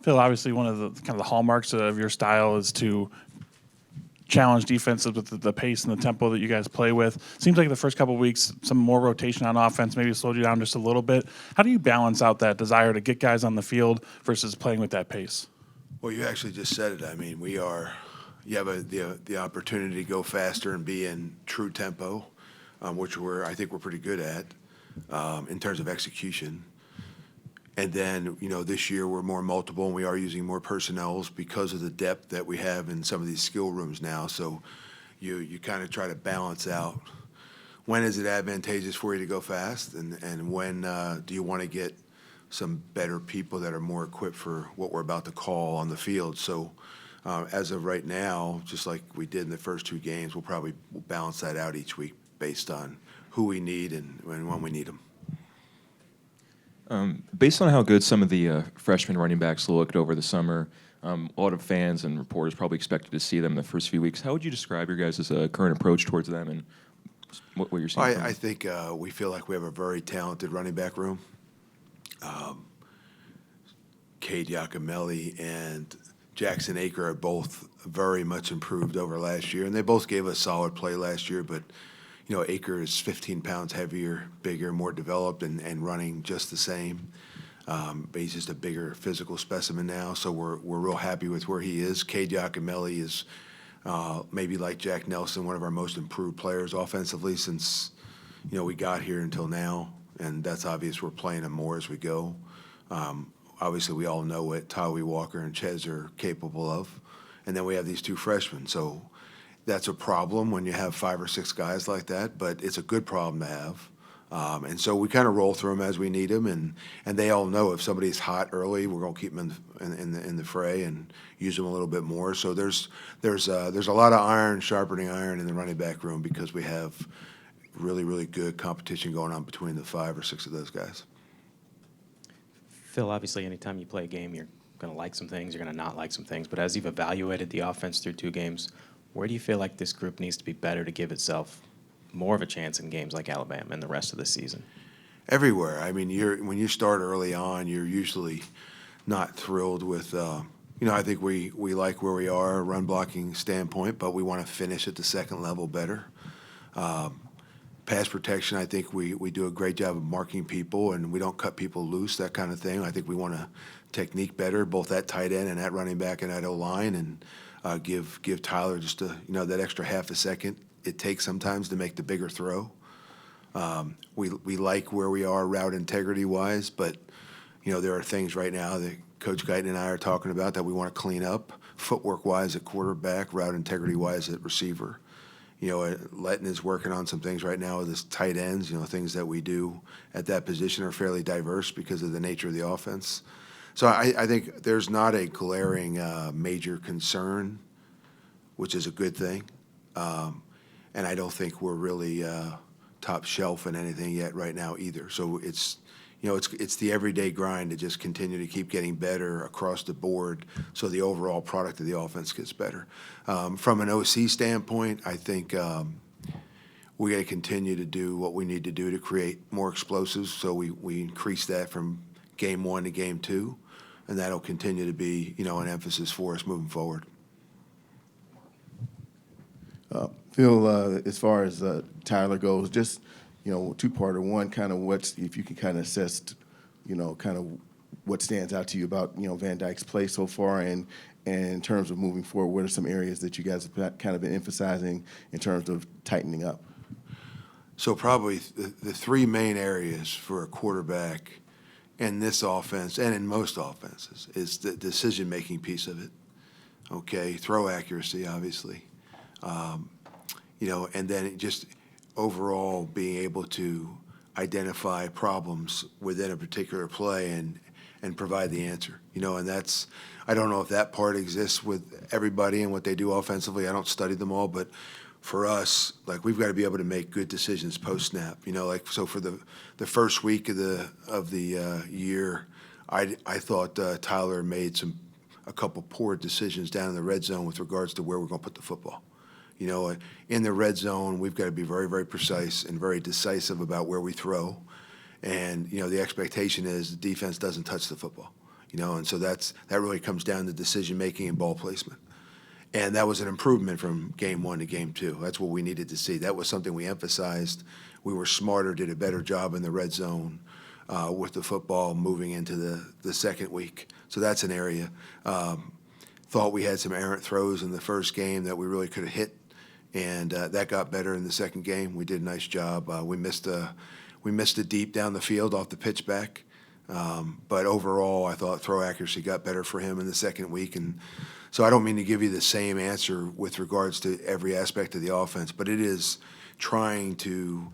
Phil, obviously one of the kind of the hallmarks of your style is to challenge defenses with the pace and the tempo that you guys play with. Seems like the first couple of weeks, some more rotation on offense maybe slowed you down just a little bit. How do you balance out that desire to get guys on the field versus playing with that pace? Well, you actually just said it. I mean, you have the opportunity to go faster and be in true tempo, which I think we're pretty good at in terms of execution. And then, this year we're more multiple and we are using more personnels because of the depth that we have in some of these skill rooms now. So you kind of try to balance out when is it advantageous for you to go fast and when do you want to get some better people that are more equipped for what we're about to call on the field. So as of right now, just like we did in the first two games, we'll probably balance that out each week based on who we need and when we need them. Based on how good some of the freshman running backs looked over the summer, a lot of fans and reporters probably expected to see them in the first few weeks. How would you describe your guys' current approach towards them and what you're seeing? I think we feel like we have a very talented running back room. Cade Giacomelli and Jackson Aker are both very much improved over last year, and they both gave us solid play last year, but Aker is 15 pounds heavier, bigger, more developed, and running just the same. But he's just a bigger physical specimen now, so we're real happy with where he is. Cade Giacomelli is maybe like Jack Nelson, one of our most improved players offensively since we got here until now, and that's obvious. We're playing him more as we go. Obviously, we all know what Tylee Walker and Chez are capable of, and then we have these two freshmen. So that's a problem when you have 5 or 6 guys like that, but it's a good problem to have. And so we kind of roll through them as we need them, and they all know if somebody's hot early, we're going to keep them in the fray and use them a little bit more. So there's a lot of iron sharpening iron in the running back room because we have really, really good competition going on between the 5 or 6 of those guys. Phil, obviously, anytime you play a game, you're going to like some things, you're going to not like some things. But as you've evaluated the offense through 2 games, where do you feel like this group needs to be better to give itself more of a chance in games like Alabama and the rest of the season? Everywhere. I mean, when you start early on, you're usually not thrilled with. I think we like where we are, run blocking standpoint, but we want to finish at the second level better. Pass protection, I think we do a great job of marking people and we don't cut people loose, that kind of thing. I think we want to technique better, both at tight end and at running back and at O-line, and give Tyler just that extra half a second it takes sometimes to make the bigger throw. We like where we are route integrity wise, but there are things right now that Coach Guyton and I are talking about that we want to clean up, footwork wise at quarterback, route integrity wise at receiver. Letton is working on some things right now with his tight ends. Things that we do at that position are fairly diverse because of the nature of the offense. So I think there's not a glaring major concern, which is a good thing. And I don't think we're really top shelf in anything yet right now either. So it's the everyday grind to just continue to keep getting better across the board so the overall product of the offense gets better. From an OC standpoint, I think we got to continue to do what we need to do to create more explosives. So we increase that from game 1 to game 2, and that'll continue to be an emphasis for us moving forward. Phil, as far as Tyler goes, just two-parter. One, kind of if you can kind of assess, kind of what stands out to you about Van Dyke's play so far, and in terms of moving forward, what are some areas that you guys have kind of been emphasizing in terms of tightening up? So probably the 3 main areas for a quarterback in this offense and in most offenses is the decision-making piece of it. Okay, throw accuracy, obviously. And then just overall being able to identify problems within a particular play and provide the answer. And that's, I don't know if that part exists with everybody and what they do offensively. I don't study them all, but for us, we've got to be able to make good decisions post-snap. So for the first week of the year, I thought Tyler made a couple poor decisions down in the red zone with regards to where we're going to put the football. In the red zone, we've got to be very, very precise and very decisive about where we throw. And, the expectation is the defense doesn't touch the football. And so that really comes down to decision-making and ball placement. And that was an improvement from game 1 to game 2. That's what we needed to see. That was something we emphasized. We were smarter, did a better job in the red zone with the football moving into the second week. So that's an area. Thought we had some errant throws in the first game that we really could have hit, and that got better in the second game. We did a nice job. We missed a deep down the field off the pitch back. But overall, I thought throw accuracy got better for him in the second week. And so I don't mean to give you the same answer with regards to every aspect of the offense, but it is trying to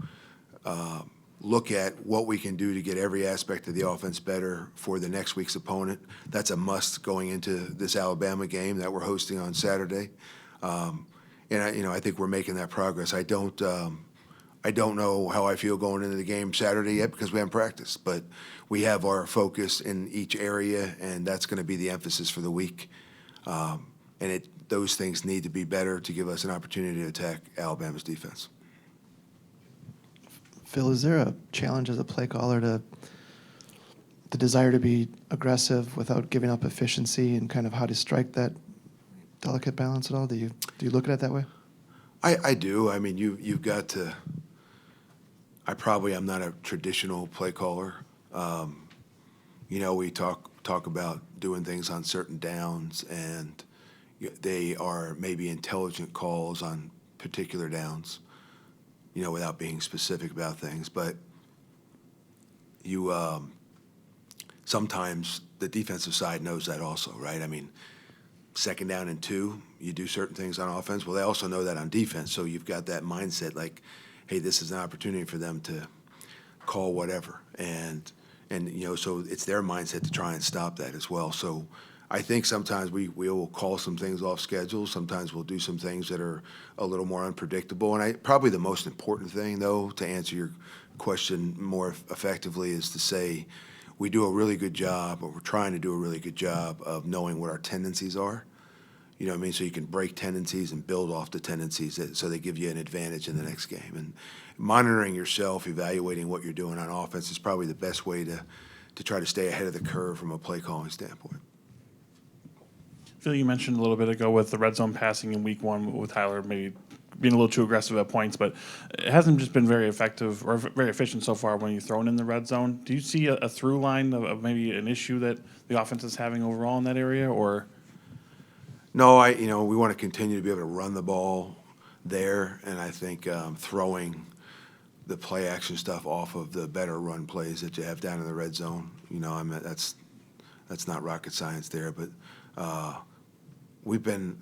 look at what we can do to get every aspect of the offense better for the next week's opponent. That's a must going into this Alabama game that we're hosting on Saturday. And I think we're making that progress. I don't know how I feel going into the game Saturday yet because we haven't practiced, but we have our focus in each area, and that's going to be the emphasis for the week. And those things need to be better to give us an opportunity to attack Alabama's defense. Phil, is there a challenge as a play caller to the desire to be aggressive without giving up efficiency, and kind of how to strike that delicate balance at all? Do you look at it that way? I do. I mean, you've got to. I probably am not a traditional play caller. We talk about doing things on certain downs, and they are maybe intelligent calls on particular downs, without being specific about things. But sometimes the defensive side knows that also, right? I mean, 2nd down and 2, you do certain things on offense. Well, they also know that on defense, so you've got that mindset like, hey, this is an opportunity for them to call whatever. And so it's their mindset to try and stop that as well. So I think sometimes we will call some things off schedule. Sometimes we'll do some things that are a little more unpredictable. And probably the most important thing, though, to answer your question more effectively is to say we do a really good job, or we're trying to do a really good job of knowing what our tendencies are. You know what I mean? So you can break tendencies and build off the tendencies so they give you an advantage in the next game. And monitoring yourself, evaluating what you're doing on offense is probably the best way to try to stay ahead of the curve from a play calling standpoint. Phil, you mentioned a little bit ago with the red zone passing in week 1 with Tyler maybe being a little too aggressive at points, but it hasn't just been very effective or very efficient so far when you're thrown in the red zone. Do you see a through line of maybe an issue that the offense is having overall in that area, or? No, we want to continue to be able to run the ball there, and I think throwing the play action stuff off of the better run plays that you have down in the red zone. That's not rocket science there, but we've been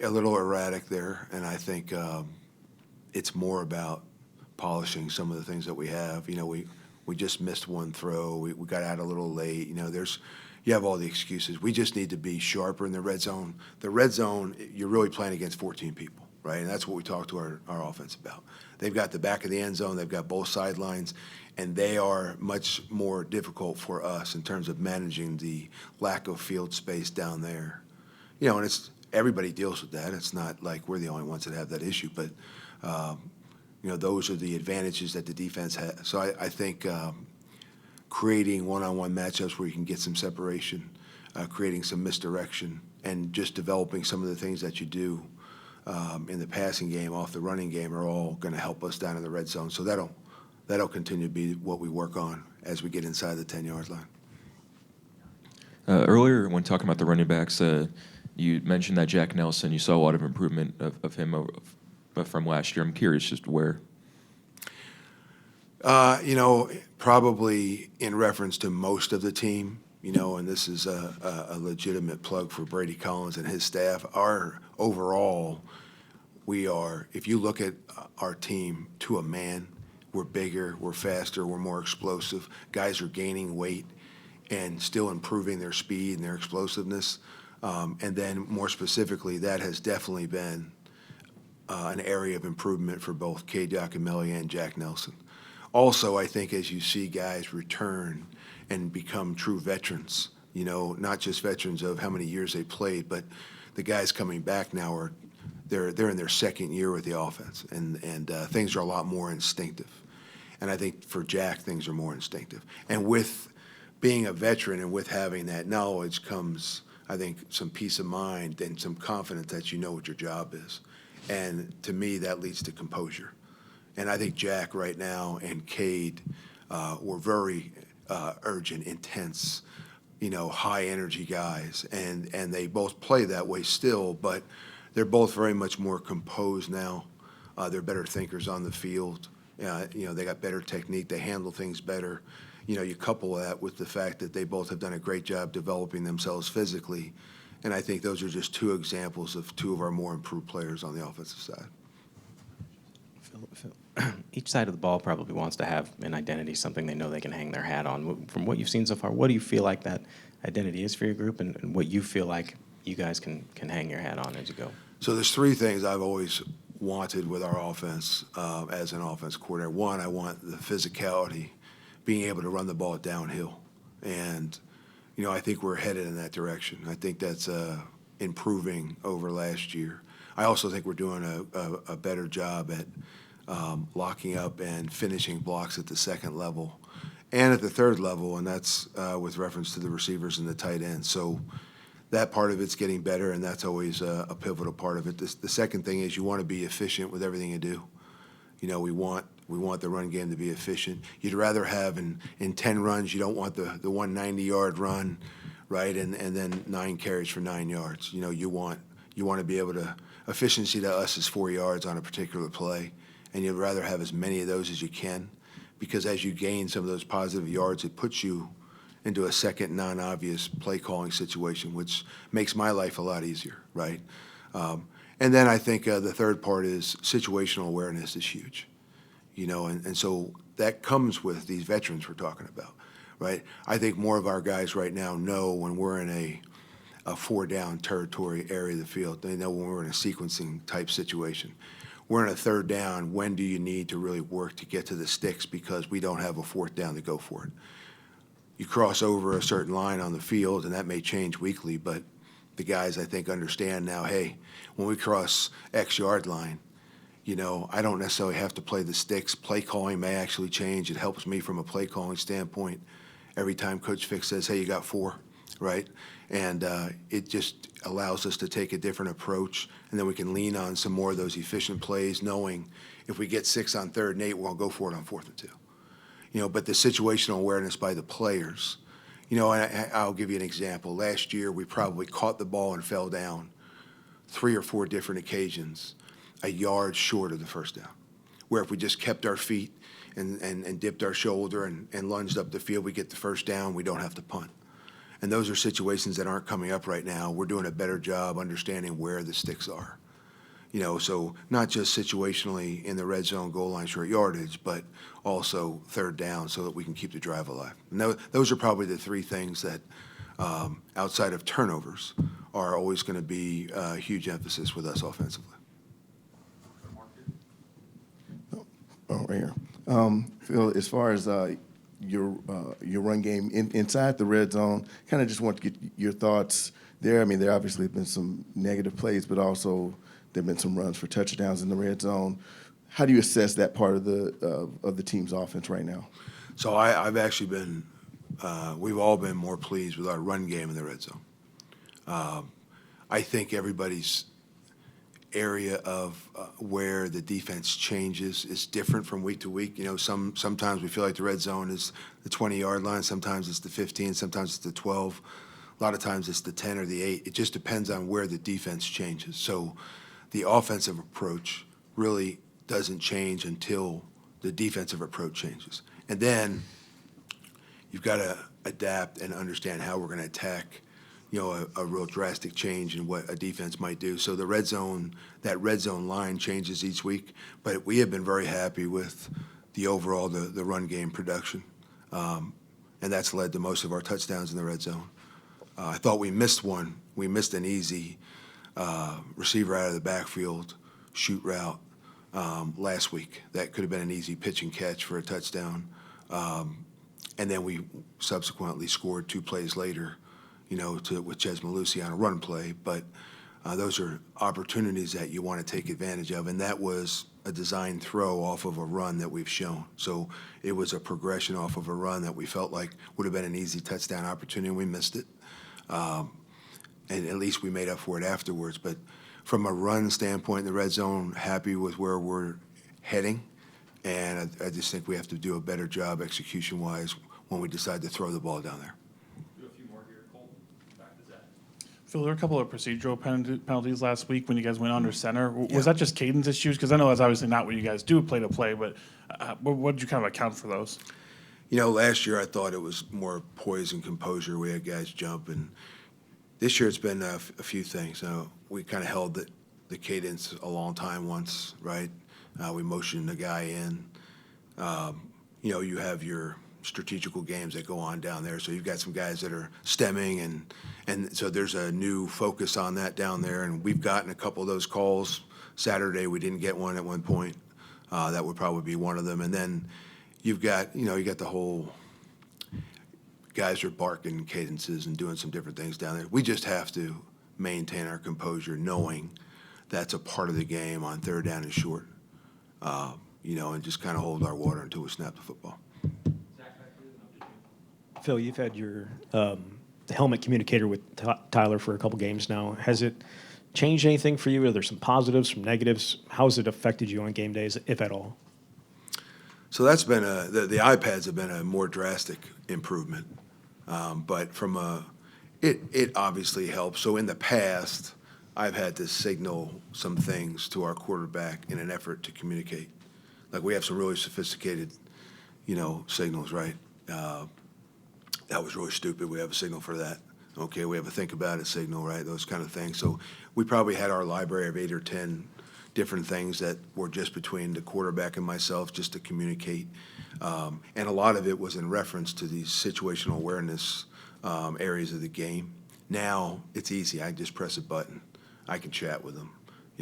a little erratic there, and I think it's more about polishing some of the things that we have. We just missed one throw. We got out a little late. You have all the excuses. We just need to be sharper in the red zone. The red zone, you're really playing against 14 people, right? And that's what we talk to our offense about. They've got the back of the end zone. They've got both sidelines, and they are much more difficult for us in terms of managing the lack of field space down there. And it's everybody deals with that. It's not like we're the only ones that have that issue, but those are the advantages that the defense has. So I think creating one-on-one matchups where you can get some separation, creating some misdirection, and just developing some of the things that you do in the passing game off the running game are all going to help us down in the red zone. So that'll continue to be what we work on as we get inside the 10-yard line. Earlier, when talking about the running backs, you mentioned that Jack Nelson, you saw a lot of improvement of him from last year. I'm curious just where. Probably in reference to most of the team, and this is a legitimate plug for Brady Collins and his staff. Overall, if you look at our team to a man, we're bigger, we're faster, we're more explosive. Guys are gaining weight and still improving their speed and their explosiveness. And then more specifically, that has definitely been an area of improvement for both Cade Giacomelli and Jack Nelson. Also, I think as you see guys return and become true veterans, not just veterans of how many years they played, but the guys coming back now they're in their second year with the offense, and things are a lot more instinctive. And I think for Jack, things are more instinctive. And with being a veteran and with having that knowledge comes, I think, some peace of mind and some confidence that you know what your job is. And to me, that leads to composure. And I think Jack right now and Cade were very urgent, intense, high energy guys. And they both play that way still, but they're both very much more composed now. They're better thinkers on the field. They got better technique. They handle things better. You couple that with the fact that they both have done a great job developing themselves physically. And I think those are just two examples of two of our more improved players on the offensive side. Phil, each side of the ball probably wants to have an identity, something they know they can hang their hat on. From what you've seen so far, what do you feel like that identity is for your group, and what you feel like you guys can hang your hat on as you go? So there's three things I've always wanted with our offense as an offense coordinator. One, I want the physicality, being able to run the ball downhill. And, I think we're headed in that direction. I think that's improving over last year. I also think we're doing a better job at locking up and finishing blocks at the second level and at the third level, and that's with reference to the receivers and the tight ends. So that part of it's getting better, and that's always a pivotal part of it. The second thing is you want to be efficient with everything you do. We want the run game to be efficient. You'd rather have in 10 runs, you don't want the 190-yard run, right, and then 9 carries for 9 yards. You want to be able to, efficiency to us is 4 yards on a particular play, and you'd rather have as many of those as you can, because as you gain some of those positive yards, it puts you into a second non-obvious play calling situation, which makes my life a lot easier, right? And then I think the third part is situational awareness is huge, and so that comes with these veterans we're talking about, right? I think more of our guys right now know when we're in a 4-down territory area of the field. They know when we're in a sequencing type situation. We're in a 3rd down. When do you need to really work to get to the sticks because we don't have a 4th down to go for it? You cross over a certain line on the field, and that may change weekly, but the guys, I think, understand now, hey, when we cross X yard line, I don't necessarily have to play the sticks. Play calling may actually change. It helps me from a play calling standpoint every time Coach Fick says, hey, you got 4, right? And it just allows us to take a different approach, and then we can lean on some more of those efficient plays, knowing if we get 6 on 3rd and 8, we're going to go for it on 4th and 2. But the situational awareness by the players, and I'll give you an example. Last year, we probably caught the ball and fell down 3 or 4 different occasions, a yard short of the 1st down, where if we just kept our feet and dipped our shoulder and lunged up the field, we get the 1st down, we don't have to punt. And those are situations that aren't coming up right now. We're doing a better job understanding where the sticks are. So not just situationally in the red zone, goal line, short yardage, but also 3rd down so that we can keep the drive alive. And those are probably the 3 things that, outside of turnovers, are always going to be a huge emphasis with us offensively. Oh, right here. Phil, as far as your run game inside the red zone, kind of just want to get your thoughts there. I mean, there obviously have been some negative plays, but also there have been some runs for touchdowns in the red zone. How do you assess that part of the team's offense right now? So I've actually been, we've all been more pleased with our run game in the red zone. I think everybody's area of where the defense changes is different from week to week. Sometimes we feel like the red zone is the 20-yard line. Sometimes it's the 15. Sometimes it's the 12. A lot of times it's the 10 or the 8. It just depends on where the defense changes. So the offensive approach really doesn't change until the defensive approach changes. And then you've got to adapt and understand how we're going to attack a real drastic change in what a defense might do. So the red zone, that red zone line changes each week, but we have been very happy with the overall, the run game production. And that's led to most of our touchdowns in the red zone. I thought we missed one. We missed an easy receiver out of the backfield shoot route last week. That could have been an easy pitch and catch for a touchdown. And then we subsequently scored 2 plays later, with Ches Malusi on a run play. But those are opportunities that you want to take advantage of. And that was a design throw off of a run that we've shown. So it was a progression off of a run that we felt like would have been an easy touchdown opportunity, and we missed it. And at least we made up for it afterwards. But from a run standpoint in the red zone, happy with where we're heading. And I just think we have to do a better job execution-wise when we decide to throw the ball down there. Do a few more here, Colton. Back to Zach. Phil, there were a couple of procedural penalties last week when you guys went under center. Was that just cadence issues? Because I know that's obviously not what you guys do, play to play, but what did you kind of account for those? You know, last year I thought it was more poise and composure. We had guys jump, and this year it's been a few things. We kind of held the cadence a long time once, right? We motioned the guy in. You know, you have your strategical games that go on down there. So you've got some guys that are stemming, and so there's a new focus on that down there. And we've gotten a couple of those calls. Saturday we didn't get one at one point. That would probably be one of them. And then you got the whole guys are barking cadences and doing some different things down there. We just have to maintain our composure, knowing that's a part of the game on third down and short. You know, and just kind of hold our water until we snap the football. Phil, you've had your helmet communicator with Tyler for a couple games now. Has it changed anything for you? Are there some positives, some negatives? How has it affected you on game days, if at all? So that's been the iPads have been a more drastic improvement, but it obviously helps. So in the past, I've had to signal some things to our quarterback in an effort to communicate. Like we have some really sophisticated, signals, right? That was really stupid. We have a signal for that. Okay, we have a think about it signal, right? Those kind of things. So we probably had our library of 8 or 10 different things that were just between the quarterback and myself just to communicate. And a lot of it was in reference to these situational awareness areas of the game. Now it's easy. I just press a button. I can chat with them.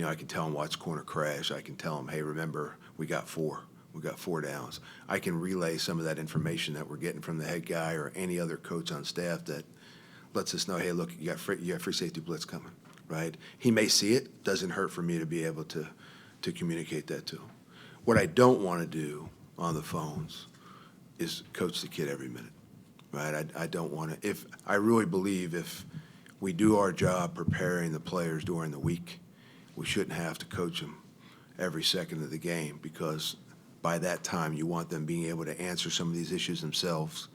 I can tell them watch corner crash. I can tell them, hey, remember, we got 4. We got 4 downs. I can relay some of that information that we're getting from the head guy or any other coach on staff that lets us know, hey, look, you got free safety blitz coming, right? He may see it. Doesn't hurt for me to be able to communicate that to him. What I don't want to do on the phones is coach the kid every minute, right? I don't want to. I really believe if we do our job preparing the players during the week, we shouldn't have to coach them every second of the game, because by that time you want them being able to answer some of these issues themselves,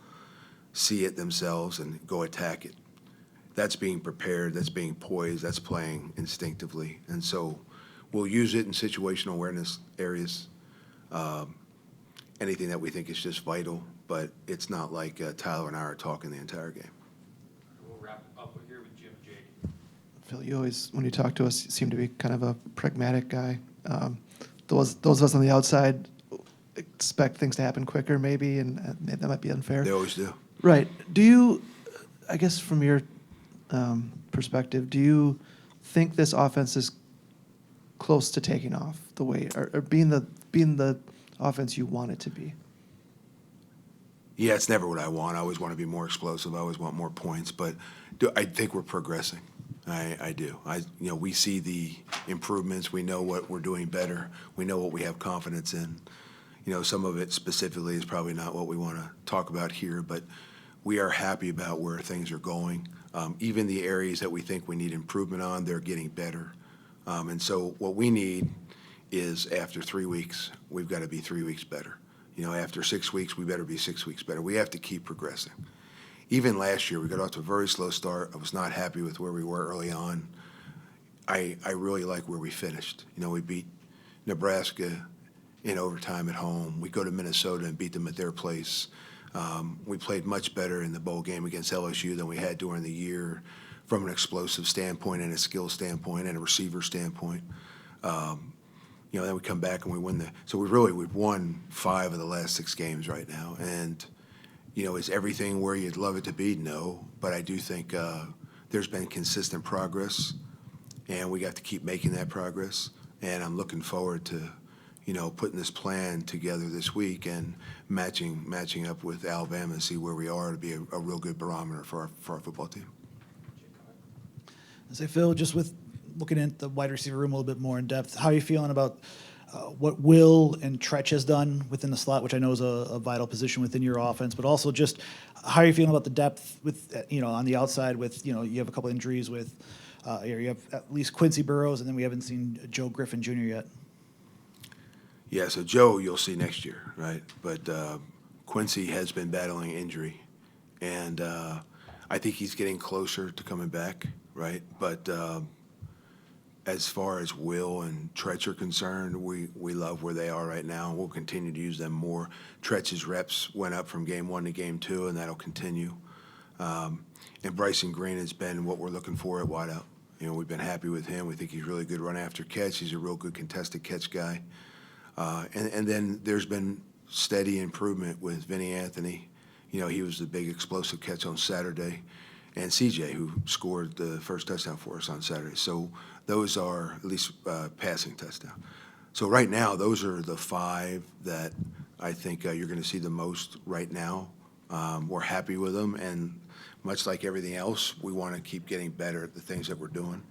see it themselves, and go attack it. That's being prepared, that's being poised, that's playing instinctively. And so we'll use it in situational awareness areas, anything that we think is just vital, but it's not like Tyler and I are talking the entire game. We'll wrap up here with Jim and Jake. Phil, you always, when you talk to us, you seem to be kind of a pragmatic guy. Those of us on the outside expect things to happen quicker, maybe, and that might be unfair. They always do. Right. Do you, I guess from your perspective, do you think this offense is close to taking off the way, or being the offense you want it to be? Yeah, it's never what I want. I always want to be more explosive. I always want more points, but I think we're progressing. I do. We see the improvements. We know what we're doing better. We know what we have confidence in. Some of it specifically is probably not what we want to talk about here, but we are happy about where things are going. Even the areas that we think we need improvement on, they're getting better. And so what we need is, after 3 weeks, we've got to be 3 weeks better. After 6 weeks, we better be 6 weeks better. We have to keep progressing. Even last year, we got off to a very slow start. I was not happy with where we were early on. I really like where we finished. We beat Nebraska in overtime at home. We go to Minnesota and beat them at their place. We played much better in the bowl game against LSU than we had during the year from an explosive standpoint and a skill standpoint and a receiver standpoint. Then we come back and we win so we've won 5 of the last 6 games right now. And, is everything where you'd love it to be? No. But I do think there's been consistent progress, and we got to keep making that progress. And I'm looking forward to, putting this plan together this week and matching up with Alabama and see where we are to be a real good barometer for our football team. I say, Phil, just with looking at the wide receiver room a little bit more in depth, how are you feeling about what Will and Tretch has done within the slot, which I know is a vital position within your offense, but also just how are you feeling about the depth with, on the outside with, you have a couple injuries with, you have at least Quincy Burrows, and then we haven't seen Joe Griffin Jr. yet. Yeah, so Joe, you'll see next year, right? But Quincy has been battling injury, and I think he's getting closer to coming back, right? But as far as Will and Tretch are concerned, we love where they are right now. We'll continue to use them more. Tretch's reps went up from game 1 to game 2, and that'll continue. And Bryson Green has been what we're looking for at wideout. We've been happy with him. We think he's really good run after catch. He's a real good contested catch guy. And then there's been steady improvement with Vinny Anthony. He was the big explosive catch on Saturday. And CJ, who scored the first touchdown for us on Saturday. So those are at least passing touchdown. So right now, those are the 5 that I think you're going to see the most right now. We're happy with them, and much like everything else, we want to keep getting better at the things that we're doing.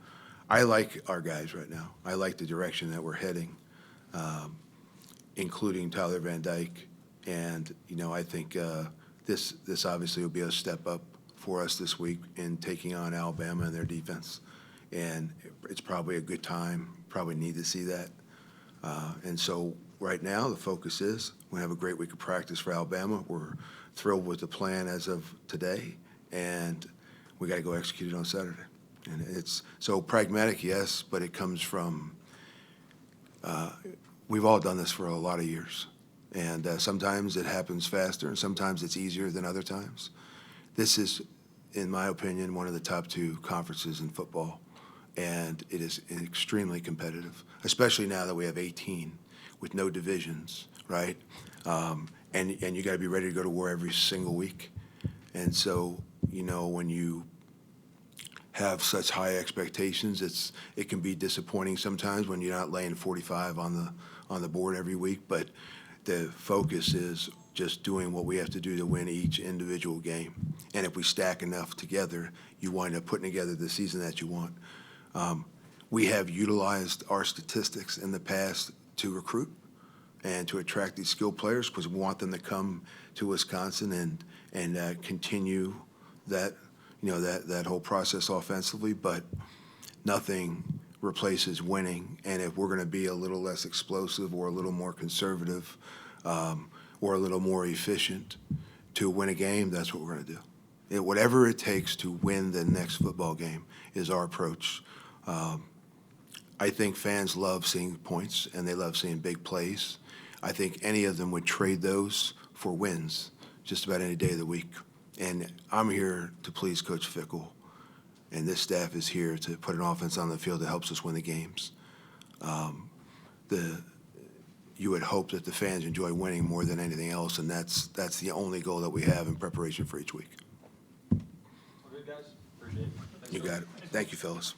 I like our guys right now. I like the direction that we're heading, including Tyler Van Dyke. And, I think this obviously will be a step up for us this week in taking on Alabama and their defense. And it's probably a good time, probably need to see that. And so right now the focus is we have a great week of practice for Alabama. We're thrilled with the plan as of today, and we got to go execute it on Saturday. And it's so pragmatic, yes, but it comes from we've all done this for a lot of years. And sometimes it happens faster, and sometimes it's easier than other times. This is, in my opinion, one of the top 2 conferences in football, and it is extremely competitive, especially now that we have 18 with no divisions, right? And you got to be ready to go to war every single week. And so, when you have such high expectations, it can be disappointing sometimes when you're not laying 45 on the board every week. But the focus is just doing what we have to do to win each individual game. And if we stack enough together, you wind up putting together the season that you want. We have utilized our statistics in the past to recruit and to attract these skilled players because we want them to come to Wisconsin and continue that that whole process offensively. But nothing replaces winning. And if we're going to be a little less explosive or a little more conservative or a little more efficient to win a game, that's what we're going to do. Whatever it takes to win the next football game is our approach. I think fans love seeing points, and they love seeing big plays. I think any of them would trade those for wins just about any day of the week. And I'm here to please Coach Fickle, and this staff is here to put an offense on the field that helps us win the games. You would hope that the fans enjoy winning more than anything else, and that's the only goal that we have in preparation for each week. Good, guys. Appreciate it. You got it. Thank you, fellas.